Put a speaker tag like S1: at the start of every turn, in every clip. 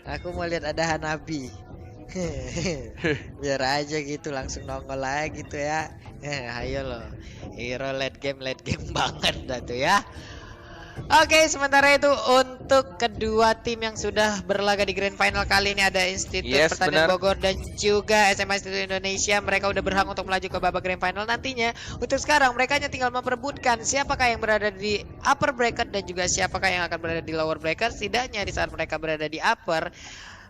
S1: Aku mau lihat ada Hanabi. Biar aja gitu langsung nongol aja gitu ya. Ayo loh. Hero late game banget dah tuh ya. Oke, sementara itu untuk kedua tim yang sudah berlaga di Grand Final kali ini ada Institut Pertanian
S2: benar.
S1: Bogor dan juga SMA Institut Indonesia. Mereka udah berhak untuk melaju ke babak Grand Final nantinya. Untuk sekarang mereka hanya tinggal memperebutkan siapakah yang berada di upper bracket dan juga siapakah yang akan berada di lower bracket. Setidaknya di saat mereka berada di upper,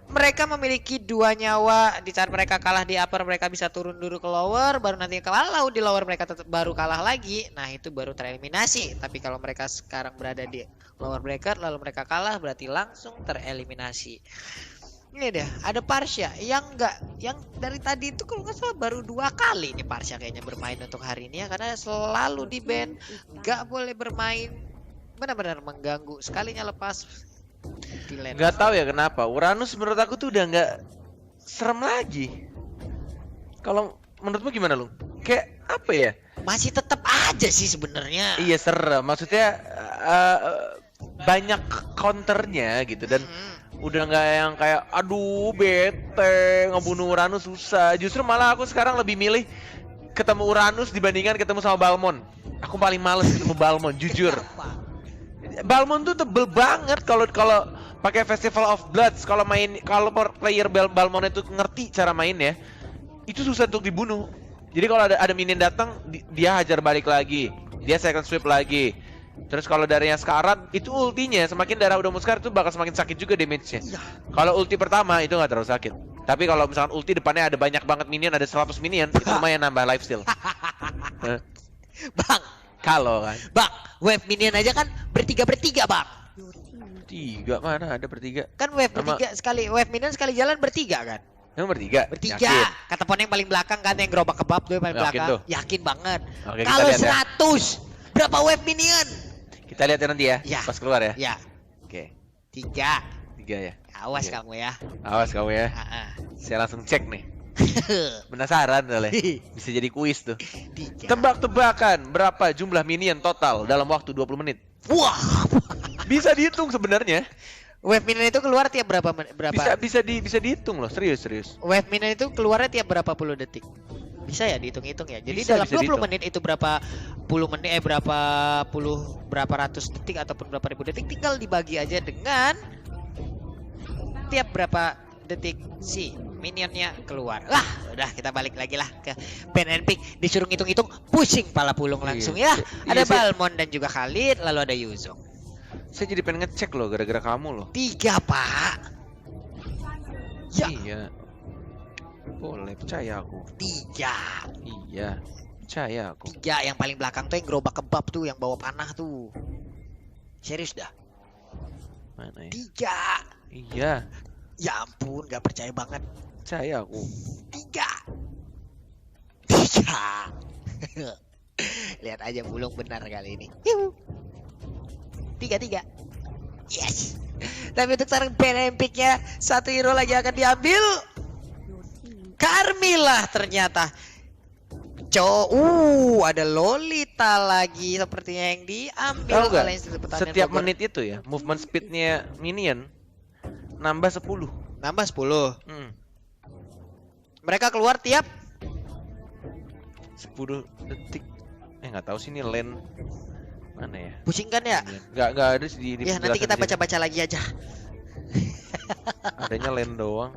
S1: mereka memiliki 2 nyawa. Di saat mereka kalah di upper, mereka bisa turun dulu ke lower. Baru nanti kalau di lower mereka tetap baru kalah lagi, nah itu baru tereliminasi. Tapi kalau mereka sekarang berada di lower bracket lalu mereka kalah, berarti langsung tereliminasi. Ini deh, ada Parsha yang dari tadi itu kalau nggak salah baru 2 kali nih Parsha kayaknya bermain untuk hari ini ya, karena selalu di ban, nggak boleh bermain, benar-benar mengganggu. Sekalinya lepas
S2: Nggak tahu ya kenapa Uranus menurut aku tuh udah nggak serem lagi. Kalau menurutmu gimana lu? Kayak apa ya?
S1: masih tetap aja sih sebenarnya.
S2: Iya serem. Maksudnya banyak counternya gitu dan udah nggak yang kayak aduh bete ngebunuh Uranus susah. Justru malah aku sekarang lebih milih ketemu Uranus dibandingkan ketemu sama Balmon. Aku paling males ketemu Balmon jujur. Balmon tuh tebel banget kalau pakai Festival of Bloods. Kalau player Balmon itu ngerti cara mainnya, itu susah untuk dibunuh. Jadi kalau ada minion datang, dia hajar balik lagi, dia second sweep lagi. Terus kalau darahnya sekarat, itu ultinya semakin darah udah mau sekarat itu bakal semakin sakit juga damage-nya. Kalau ulti pertama itu nggak terlalu sakit. Tapi kalau misalkan ulti depannya ada banyak banget minion, ada 100 minion, itu lumayan nambah lifesteal.
S1: Bang,
S2: Kalau kan
S1: Bang, wave minion aja kan bertiga Bang.
S2: tiga mana ada bertiga?
S1: Kan wave bertiga sekali, wave minion sekali jalan bertiga kan?
S2: Yang bertiga?
S1: Bertiga.
S2: Yakin?
S1: Kata pon yang paling belakang kan, yang gerobak kebab tuh yang paling
S2: Yakin
S1: belakang.
S2: tuh?
S1: Yakin banget.
S2: Oke, kita
S1: Kalau
S2: lihat ya.
S1: 100 berapa wave minion?
S2: Kita lihat ya nanti ya,
S1: Ya.
S2: pas keluar ya.
S1: Ya,
S2: Oke,
S1: 3.
S2: tiga ya.
S1: Awas
S2: Oke.
S1: kamu ya.
S2: Awas kamu ya.
S1: Ah,
S2: Saya langsung cek nih. Penasaran soalnya. Bisa jadi kuis tuh.
S1: 3.
S2: Tebak-tebakan berapa jumlah minion total dalam waktu 20 menit?
S1: Wah.
S2: Bisa dihitung sebenarnya.
S1: Wave minion itu keluar tiap berapa
S2: Bisa dihitung loh, serius.
S1: Wave minion itu keluarnya tiap berapa puluh detik? Bisa ya dihitung-hitung ya. Jadi
S2: Bisa,
S1: dalam
S2: bisa
S1: 20
S2: dihitung.
S1: menit itu berapa puluh menit berapa ratus detik ataupun berapa ribu detik, tinggal dibagi aja dengan tiap berapa detik si minionnya keluar. Lah, udah kita balik lagi lah ke pen and pick, disuruh ngitung-ngitung pusing pala pulung langsung
S2: Iya.
S1: ya.
S2: Iya,
S1: Ada
S2: saya-
S1: Balmon dan juga Khalid, lalu ada Yuzong.
S2: Saya jadi pengen ngecek loh gara-gara kamu loh.
S1: 3, Pak. Ya,
S2: Iya. Boleh, percaya aku.
S1: 3.
S2: Iya, percaya aku.
S1: 3 yang paling belakang tuh yang gerobak kebab tuh, yang bawa panah tuh. Serius dah.
S2: Mana ya?
S1: 3.
S2: Iya,
S1: Ya ampun, gak percaya banget.
S2: percaya aku.
S1: 3. 3. Lihat aja bulung benar kali ini. 3. Yes. Tapi untuk sekarang Olympic-nya satu hero lagi akan diambil. Carmilla ternyata. Ada Lolita lagi sepertinya yang diambil
S2: Tahu nggak?
S1: oleh Institut Pertanian
S2: Setiap
S1: Bogor.
S2: menit itu ya, movement speednya minion nambah 10.
S1: Nambah 10.
S2: Hmm,
S1: Mereka keluar tiap
S2: 10 detik. Nggak tahu sih ini lane mana ya?
S1: pusing kan ya?
S2: Nggak ada sih di
S1: Ya nanti
S2: penjelasan
S1: kita
S2: di sini.
S1: baca-baca lagi aja.
S2: Adanya lane doang.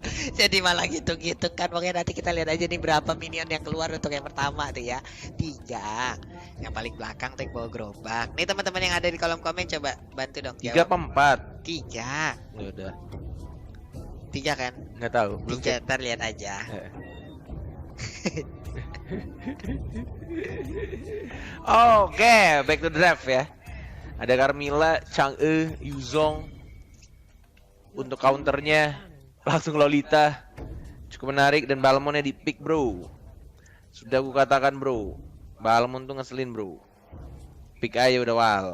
S1: Jadi malah gitu-gitu kan. Pokoknya nanti kita lihat aja nih berapa minion yang keluar untuk yang pertama tuh ya. 3. Yang paling belakang tuh yang bawa gerobak. Nih teman-teman yang ada di kolom komen coba bantu dong
S2: 3
S1: jawab.
S2: apa 4?
S1: 3.
S2: Ya udah,
S1: 3 kan?
S2: nggak tahu. Belum
S1: 3,
S2: cek.
S1: ntar lihat aja.
S2: Oke, back to draft ya. Ada Carmilla, Chang'e, Yuzong. Untuk counternya langsung Lolita. Cukup menarik dan Balmonnya di pick bro. Sudah aku katakan bro, Balmon tuh ngeselin bro. Pick aja udah wal.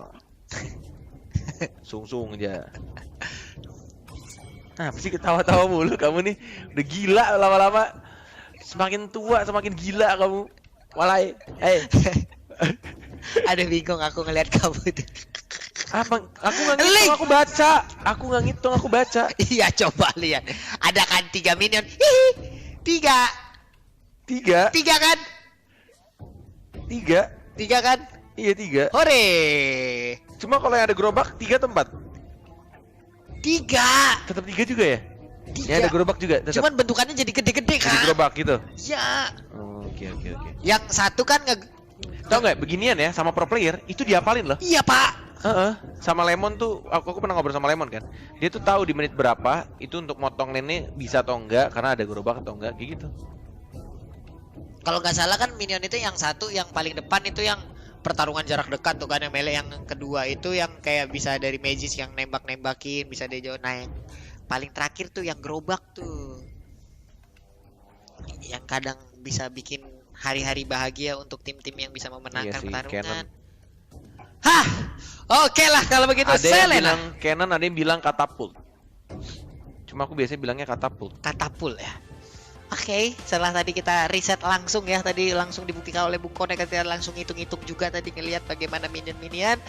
S2: Sung-sung aja. Nah, apa sih ketawa-tawa mulu kamu nih? Udah gila lama-lama. Semakin tua semakin gila kamu. Walai.
S1: Aduh bingung aku ngelihat kamu tuh.
S2: Apa? Aku nggak ngitung,
S1: Link.
S2: aku baca. Aku nggak ngitung, aku baca.
S1: Iya, coba lihat. Ada kan 3 minion. Hihi. 3.
S2: 3,
S1: 3 kan?
S2: 3.
S1: 3 kan?
S2: Iya 3.
S1: Hore.
S2: Cuma kalau yang ada gerobak 3 tempat.
S1: 3.
S2: Tetap 3 juga ya? Yang ada gerobak juga tetap.
S1: Cuman bentukannya jadi gede-gede
S2: Jadi
S1: kan?
S2: gerobak gitu.
S1: Ya.
S2: Oh, oke.
S1: Yang satu kan
S2: Tahu nggak beginian ya sama pro player itu diapalin loh.
S1: Iya, Pak.
S2: Sama Lemon tuh aku pernah ngobrol sama Lemon kan. Dia tuh tahu di menit berapa itu untuk motong lane bisa atau enggak karena ada gerobak atau enggak kayak gitu.
S1: Kalau nggak salah kan minion itu yang satu yang paling depan itu yang pertarungan jarak dekat tuh kan, yang melee. Yang kedua itu yang kayak bisa dari magis yang nembak-nembakin, bisa dari jauh. Nah, yang paling terakhir tuh yang gerobak tuh. Yang kadang bisa bikin hari-hari bahagia untuk tim-tim yang bisa memenangkan
S2: Iya sih,
S1: pertarungan.
S2: Cannon.
S1: Hah. Oke lah kalau begitu.
S2: Ada yang
S1: Selena.
S2: bilang cannon, ada yang bilang katapult. Cuma aku biasanya bilangnya katapult.
S1: Katapul ya. Oke, setelah tadi kita riset langsung ya, tadi langsung dibuktikan oleh Bung Konek, kita langsung hitung-hitung juga tadi ngelihat bagaimana minion-minion.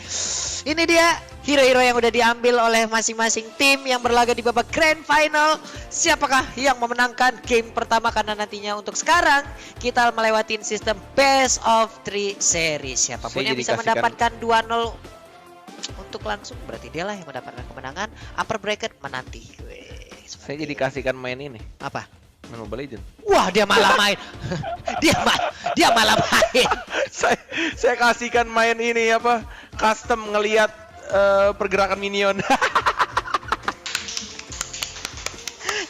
S1: Ini dia hero-hero yang udah diambil oleh masing-masing tim yang berlaga di babak grand final. Siapakah yang memenangkan game pertama, karena nantinya untuk sekarang kita melewatin sistem best of 3 series. Siapapun
S2: Saya
S1: yang
S2: jadi
S1: bisa
S2: kasihkan-
S1: mendapatkan 2-0 untuk langsung, berarti dialah yang mendapatkan kemenangan. Upper bracket menanti. Wih,
S2: Saya jadi kasihkan main ini,
S1: apa?
S2: main Mobile Legends.
S1: Wah, dia malah main. dia malah main.
S2: saya kasihkan main ini apa? Custom ngelihat pergerakan minion.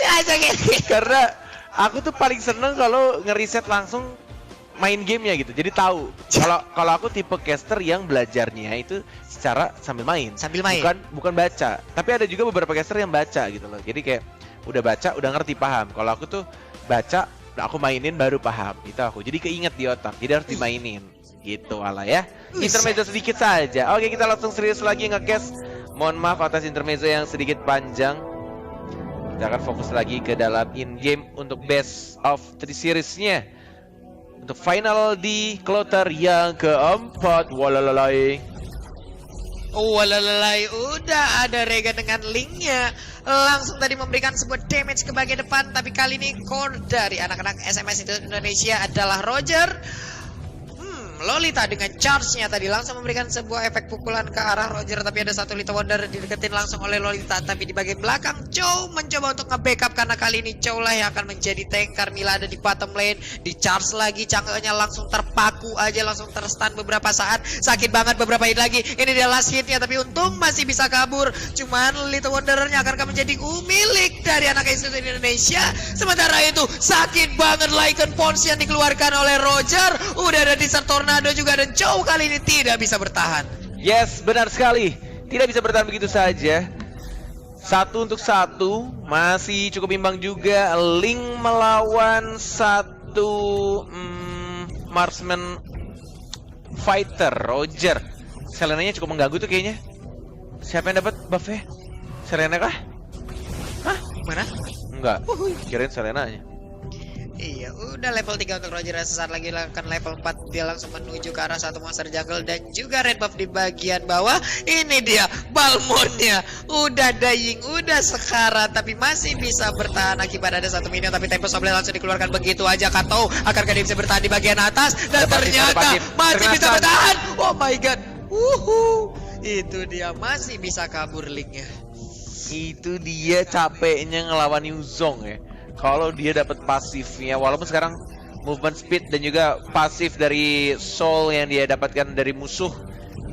S1: Ya, gini.
S2: Karena aku tuh paling seneng kalau ngeriset langsung main gamenya gitu. Jadi tahu. Kalau aku tipe caster yang belajarnya itu secara sambil main.
S1: Sambil main.
S2: Bukan baca. Tapi ada juga beberapa caster yang baca gitu loh. Jadi kayak udah baca, udah ngerti, paham. Kalau aku tuh baca, aku mainin baru paham. Itu aku. Jadi keinget di otak. Jadi harus dimainin. Gitu ala ya. Intermezzo sedikit saja. Oke, kita langsung serius lagi nge-cast. Mohon maaf atas intermezzo yang sedikit panjang. Kita akan fokus lagi ke dalam in-game untuk best of 3 series-nya. Untuk final di kloter yang keempat. Walalalai.
S1: Walalai, udah ada Rega dengan linknya. Langsung tadi memberikan sebuah damage ke bagian depan. Tapi kali ini core dari anak-anak SMS Indonesia adalah Roger. Lolita dengan charge-nya tadi langsung memberikan sebuah efek pukulan ke arah Roger. Tapi ada satu Little Wonder dideketin langsung oleh Lolita. Tapi di bagian belakang Chow mencoba untuk nge-backup, karena kali ini Chow lah yang akan menjadi tank. Carmilla ada di bottom lane, di charge lagi, cangkehnya langsung terpaku aja, langsung terstun beberapa saat. Sakit banget beberapa hit lagi. Ini dia last hitnya, tapi untung masih bisa kabur. Cuman Little Wonder-nya akan menjadi milik dari anak Institut Indonesia. Sementara itu sakit banget Lycan Pons yang dikeluarkan oleh Roger. Udah ada di Tornado juga, dan Chow kali ini tidak bisa bertahan.
S2: Yes, benar sekali. Tidak bisa bertahan begitu saja. 1-1, masih cukup imbang juga. Link melawan satu marksman fighter, Roger. Selenanya cukup mengganggu tuh kayaknya. Siapa yang dapat buff-nya? Selena kah? Hah?
S1: Mana?
S2: Enggak. Kirain Selenanya.
S1: Iya, udah level 3 untuk Roger. Sesaat lagi akan level 4. Dia langsung menuju ke arah satu monster jungle dan juga red buff di bagian bawah. Ini dia Balmonnya. Udah dying, udah sekarat, tapi masih bisa bertahan akibat ada satu minion. Tapi Tempest of Blade langsung dikeluarkan begitu aja. Kato, akankah dia bisa bertahan di bagian atas? Dan ternyata masih bisa bertahan. Oh my god. Itu dia, masih bisa kabur linknya.
S2: Itu dia capeknya ngelawan Yuzong ya. Kalau dia dapat pasifnya, walaupun sekarang movement speed dan juga pasif dari soul yang dia dapatkan dari musuh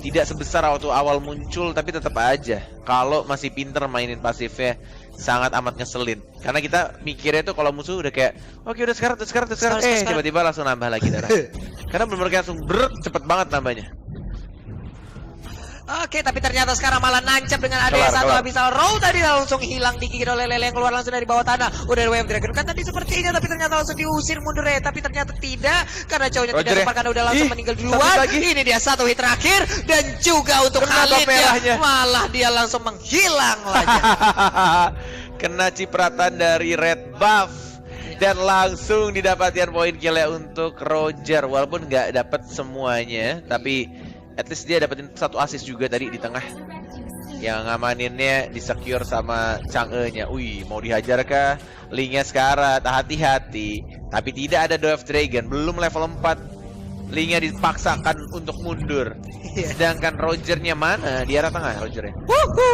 S2: tidak sebesar waktu awal muncul, tapi tetap aja kalau masih pinter mainin pasifnya sangat amat ngeselin. Karena kita mikirnya tuh kalau musuh udah kayak oke udah sekarang tiba-tiba langsung nambah lagi darah. Karena bener-bener langsung cepet banget nambahnya.
S1: Oke, tapi ternyata sekarang malah nancap dengan ada satu Abyssal Roll tadi langsung hilang, digigit oleh Lele yang keluar langsung dari bawah tanah. Udah Wave Dragon kan tadi sepertinya, tapi ternyata langsung diusir mundur ya. Tapi ternyata tidak, karena Chow-nya tidak tepat, karena udah langsung meninggal duluan. Ini dia satu hit terakhir, dan juga untuk Khalid malah dia langsung menghilang lagi.
S2: Kena cipratan dari red buff dan langsung didapatkan poin kill untuk Roger. Walaupun nggak dapat semuanya, tapi at least dia dapetin satu assist juga tadi di tengah. Yang ngamaninnya di-secure sama Chang'e-nya. Wih, mau dihajar kah? Linknya sekarang, hati-hati. Tapi tidak ada Dove Dragon, belum level 4. Linknya dipaksakan untuk mundur. Sedangkan Rogernya mana? Di arah tengah Rogernya.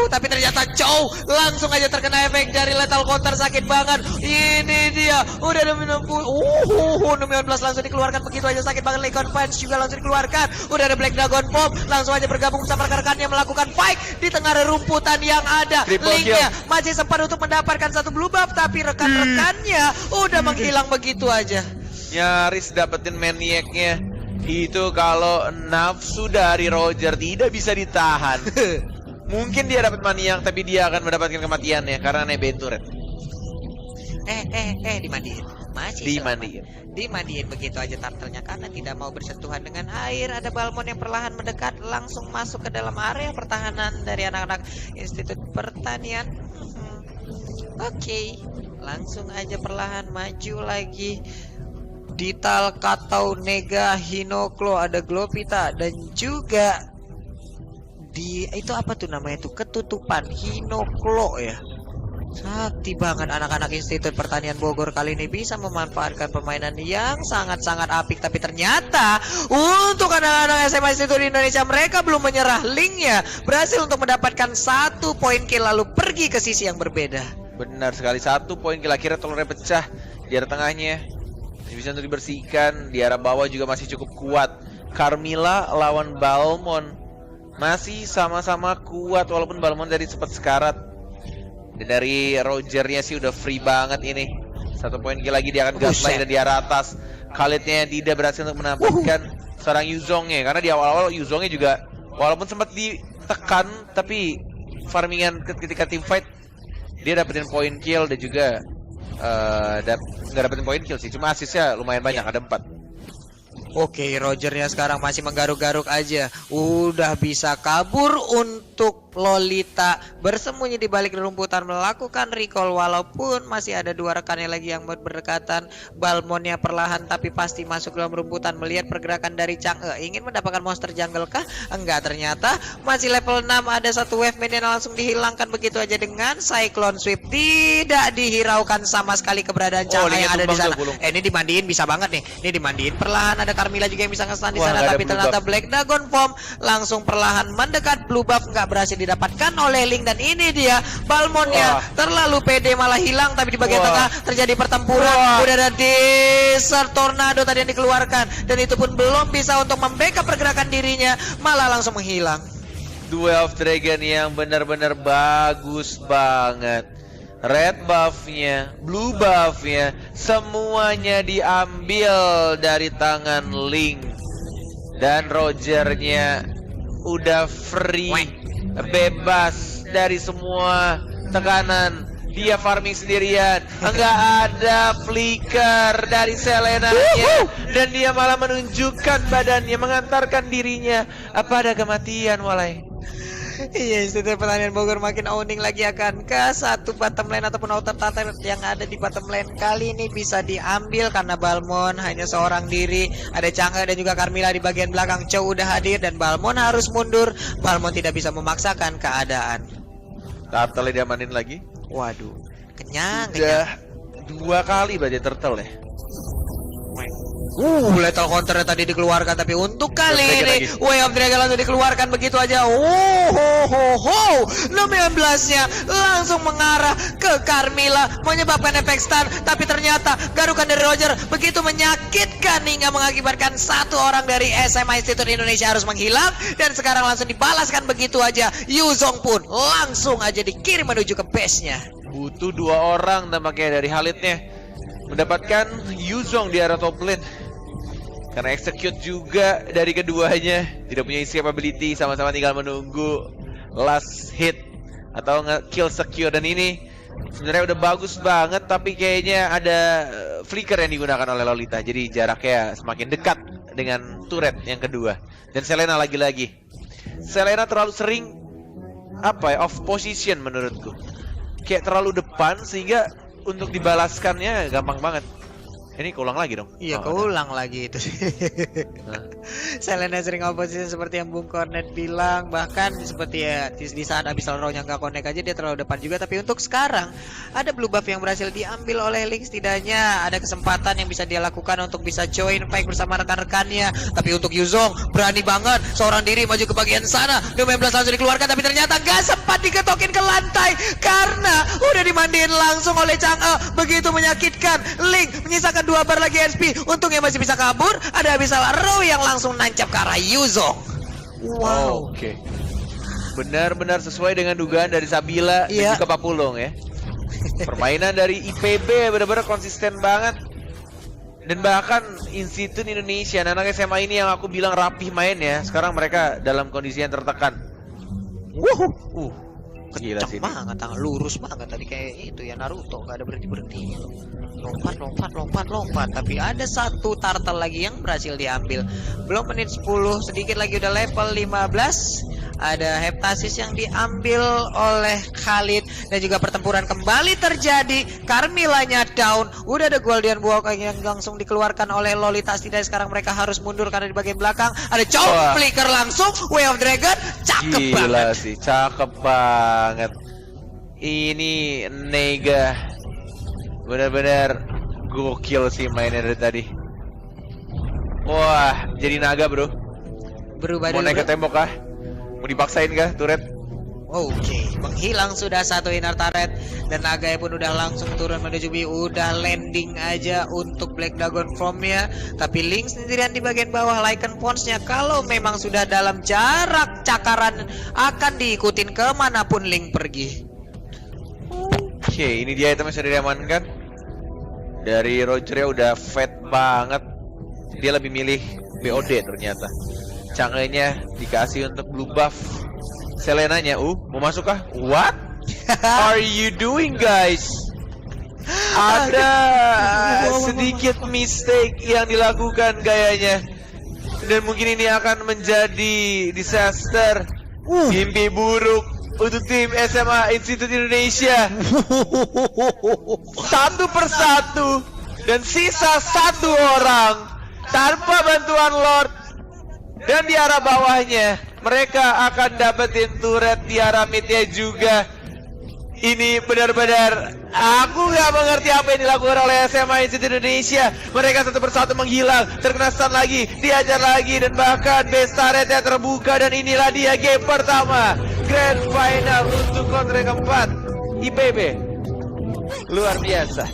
S1: Tapi ternyata Chow langsung aja terkena efek dari lethal counter, sakit banget. Ini dia, udah ada 60. 19 langsung dikeluarkan begitu aja, sakit banget. Legion Punch juga langsung dikeluarkan. Udah ada Black Dragon Bomb, langsung aja bergabung sama rekan-rekannya melakukan fight di tengah rerumputan yang ada. Linknya masih sempat untuk mendapatkan satu blue buff, tapi rekan-rekannya udah menghilang begitu aja.
S2: Nyaris dapetin maniacnya. Itu kalau nafsu dari Roger tidak bisa ditahan. Mungkin dia dapat maniak, tapi dia akan mendapatkan kematiannya karena nebeng turret.
S1: Dimandiin. Masih dimandiin begitu aja turtle-nya karena tidak mau bersentuhan dengan air. Ada Balmon yang perlahan mendekat, langsung masuk ke dalam area pertahanan dari anak-anak Institut Pertanian. Oke, langsung aja perlahan maju lagi. Dital, Katau, Nega, Hinoklo, ada Glopita dan juga itu apa tuh namanya tuh, ketutupan Hinoklo ya. Sakti banget anak-anak Institut Pertanian Bogor kali ini bisa memanfaatkan permainan yang sangat-sangat apik. Tapi ternyata untuk anak-anak SMA Institut Indonesia, mereka belum menyerah. Linknya berhasil untuk mendapatkan 1 poin kill lalu pergi ke sisi yang berbeda.
S2: Benar sekali, 1 poin kill. Akhirnya telurnya pecah di arah tengahnya. Bisa untuk dibersihkan. Di arah bawah juga masih cukup kuat. Carmilla lawan Balmon masih sama-sama kuat walaupun Balmon dari sempat sekarat. Dan dari Rogernya sih udah free banget ini. 1 poin kill lagi, dia akan gaslight dan di arah atas. Khalidnya tidak berhasil untuk menampilkan seorang Yuzongnya, karena di awal-awal Yuzongnya juga walaupun sempat ditekan, tapi farmingan ketika team fight dia dapetin poin kill dan juga nggak dapetin poin kill sih, cuma asisnya lumayan banyak, ada 4.
S1: Oke, Rogernya sekarang masih menggaruk-garuk aja. Udah bisa kabur untuk Lolita, bersembunyi di balik rumputan melakukan recall walaupun masih ada 2 rekannya lagi yang berdekatan. Balmonnya perlahan tapi pasti masuk dalam rumputan melihat pergerakan dari Chang'e. Ingin mendapatkan monster jungle kah? Enggak, ternyata masih level 6. Ada 1 wave minion langsung dihilangkan begitu aja dengan Cyclone Sweep. Tidak dihiraukan sama sekali keberadaan Chang'e yang ada di sana. Ini dimandiin bisa banget nih. Ini dimandiin perlahan. Ada Carmilla juga yang bisa nge-stun di sana, tapi ternyata Black Dragon Bomb langsung perlahan mendekat. Blue buff nggak berhasil didapatkan oleh Link dan ini dia Balmonnya terlalu pede malah hilang. Tapi di bagian tengah terjadi pertempuran. Udah ada Desert Tornado tadi yang dikeluarkan dan itu pun belum bisa untuk membackup pergerakan dirinya, malah langsung menghilang.
S2: Duel of Dragon yang benar-benar bagus banget. Red buffnya, blue buffnya, semuanya diambil dari tangan Link. Dan Rogernya udah free, bebas dari semua tekanan. Dia farming sendirian, enggak ada flicker dari Selena-nya. Dan dia malah menunjukkan badannya, mengantarkan dirinya. Apa ada kematian, walai?
S1: Iya, Institut Pertanian Bogor makin owning lagi akan ke 1 bottom lane ataupun outer turret yang ada di bottom lane. Kali ini bisa diambil karena Balmon hanya seorang diri. Ada Chang'e dan juga Carmilla di bagian belakang. Chow udah hadir dan Balmon harus mundur. Balmon tidak bisa memaksakan keadaan.
S2: Turtle diamanin lagi.
S1: Waduh, kenyang.
S2: Udah 2 kali berarti turtle ya.
S1: Lethal counter tadi dikeluarkan, tapi untuk kali ini Way of Dragon langsung dikeluarkan begitu aja. 16-nya langsung mengarah ke Carmilla, menyebabkan efek stun. Tapi ternyata garukan dari Roger begitu menyakitkan hingga mengakibatkan 1 orang dari SMA Institut Indonesia harus menghilang. Dan sekarang langsung dibalaskan begitu aja. Yuzong pun langsung aja dikirim menuju ke base-nya.
S2: Butuh 2 orang tampaknya dari Khalidnya mendapatkan Yuzong di arah top lane. Karena execute juga dari keduanya, tidak punya escape ability, sama-sama tinggal menunggu last hit atau nge-kill secure. Dan ini sebenarnya udah bagus banget, tapi kayaknya ada flicker yang digunakan oleh Lolita, jadi jaraknya semakin dekat dengan turret yang kedua. Dan Selena lagi-lagi, Selena terlalu sering off position menurutku, kayak terlalu depan sehingga untuk dibalaskannya gampang banget. Ini keulang lagi dong?
S1: Iya, keulang lagi itu sih. Selena sering oposisi seperti yang Bung Cornet bilang. Bahkan seperti ya di saat Abyssal Row-nya nggak connect aja dia terlalu depan juga. Tapi untuk sekarang ada blue buff yang berhasil diambil oleh Link. Setidaknya ada kesempatan yang bisa dia lakukan untuk bisa join fight bersama rekan-rekannya. Tapi untuk Yuzong berani banget seorang diri maju ke bagian sana. Domain Blast langsung dikeluarkan tapi ternyata gak sempat diketokin ke lantai karena udah dimandiin langsung oleh Chang'e. Begitu menyakitkan. Link menyisakan 2 bar lagi SP. Untungnya masih bisa kabur. Ada Abyssal Row yang langsung nancap ke arah Yuzong. Wow.
S2: Oke. Benar-benar sesuai dengan dugaan dari Sabila dan juga Papulong ya. Permainan dari IPB benar-benar konsisten banget. Dan bahkan Institut Indonesia, anak SMA ini yang aku bilang rapih mainnya, sekarang mereka dalam kondisi yang tertekan. Gila sih.
S1: Banget, tangan lurus banget tadi kayak itu ya Naruto, gak ada berhenti-berhentinya loh. Lompat. Tapi ada satu turtle lagi yang berhasil diambil. Belum menit 10, sedikit lagi udah level 15. Ada Heptasis yang diambil oleh Khalid. Dan juga pertempuran kembali terjadi. Carmilla-nya down. Udah ada Golden Walk yang langsung dikeluarkan oleh Lolita. Setidaknya sekarang mereka harus mundur karena di bagian belakang ada Chow Flicker langsung. Way of Dragon. Cakep
S2: Gila
S1: banget
S2: sih, cakep banget. Ini Nega benar-benar gokil sih mainnya dari tadi. Wah, jadi naga bro.
S1: Berubah
S2: Mau
S1: dulu,
S2: naik ke
S1: bro.
S2: tembok kah? Mau dipaksain kah turret?
S1: Oke, menghilang sudah satu inner turret. Dan Naga pun udah langsung turun menuju B. Udah landing aja untuk Black Dragon From-nya. Tapi Link sendirian di bagian bawah. Lycan Pons-nya kalau memang sudah dalam jarak cakaran akan diikutin kemanapun Link pergi.
S2: Oke, ini dia itemnya sudah diamankan. Dari Roger udah fat banget. Dia lebih milih BOD ternyata. Chang'e-nya dikasih untuk blue buff. Selenanya, mau masuk kah? What are you doing guys? Ada sedikit mistake yang dilakukan kayaknya. Dan mungkin ini akan menjadi disaster. Mimpi buruk untuk tim SMA Institut Indonesia. Satu persatu. Dan sisa 1 orang tanpa bantuan Lord. Dan di arah bawahnya mereka akan dapetin turret di arah midnya juga. Ini benar-benar aku nggak mengerti apa yang dilakukan oleh SMA Institut Indonesia. Mereka satu persatu menghilang, terkena stun lagi, diajar lagi, dan bahkan base turretnya terbuka. Dan inilah dia game pertama Grand Final untuk kontrak keempat IPB. Luar biasa.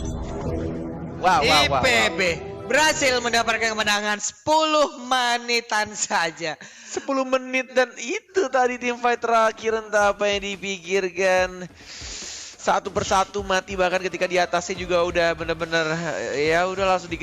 S2: Wow.
S1: IPB berhasil mendapatkan kemenangan 10 menitan saja.
S2: 10 menit dan itu tadi tim fight terakhir, entah apa yang dipikirkan. Satu persatu mati, bahkan ketika di atasnya juga udah bener-bener ya udah langsung dikejar.